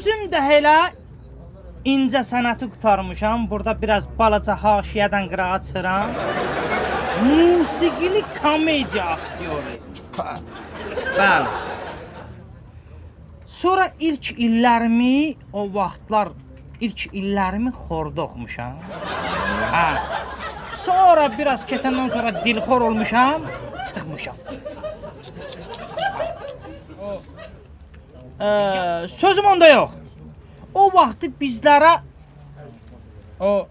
Özüm də elə incə sənəti qutarmışam. Burada biraz balaca haşiyədən qırağa çıxıram. Musiqili komediya aktyoru. Bəli. Sonra ilk illərimi, o vaxtlar ilk illərimi xorda oxumuşam. Hə. Sonra biraz keçəndən sonra dilxor olmuşam, çıxmışam. Sözüm onda yox. O vaxtı bizlərə o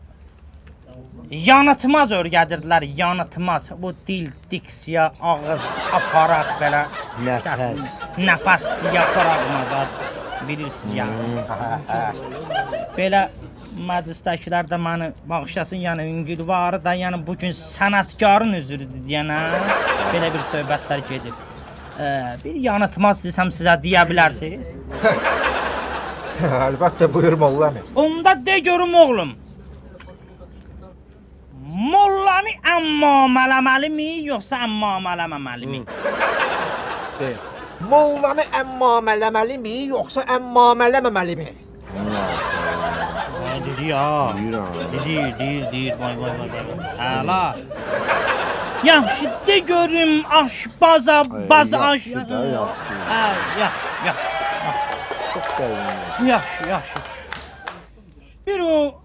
yanıtmac öyrədirdilər, yanıtmac. Bu dil, diksiya, ağız, aparat belə. Nəfəs diafraqmalar bilirsiniz yəni. Belə məclisdəkilər də məni bağışlasın, yəni Ünqülvarı da, yəni bugün sənətkarın üzrüdür deyənə belə bir söhbətlər gedir. Bir yanıtmac desəm sizə deyə bilərsiniz? Əlbəttə, buyur Molla əmi. Onda de görüm oğlum. Mollanı əmmamələməlimi, yoxsa əmmamələməməlimi? Mollanı əmmamələməlimi, yoxsa əmmamələməməlimi? Dedi ya. Deyir. Vay. Əla. Yaxşı, de görüm aşbaza, baza aş... Yaxşı. Bir o,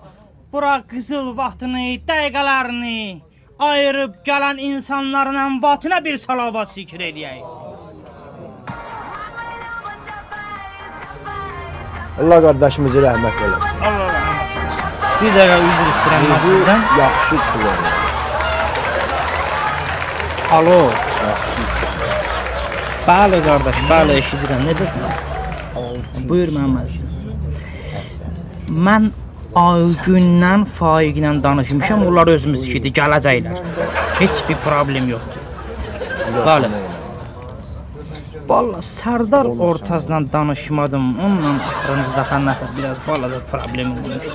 bura qızıl vaxtını, dəqiqələrini ayırıb gələn insanların ənvatına bir salavat zikr eləyək. Allah qardaşımızı rəhmət eləsin. Allah rəhmət eləsin. Bir dəqiqə üzr istəyirəm mən sizdən. Yaxşı kullanır. Alo. Bəli qardaş, bəli eşidirəm. Nə desən? Buyur mənim əzizim. Mən Aygündən, Faiqlə danışmışam. Onlar özümüz ikidir, gələcəklər. Heç bir problem yoxdur. Bəli. Valla Sərdar Ortazla danışmadım. Onunla axırıncı dəfə nəsə biraz balaca problem olmuş.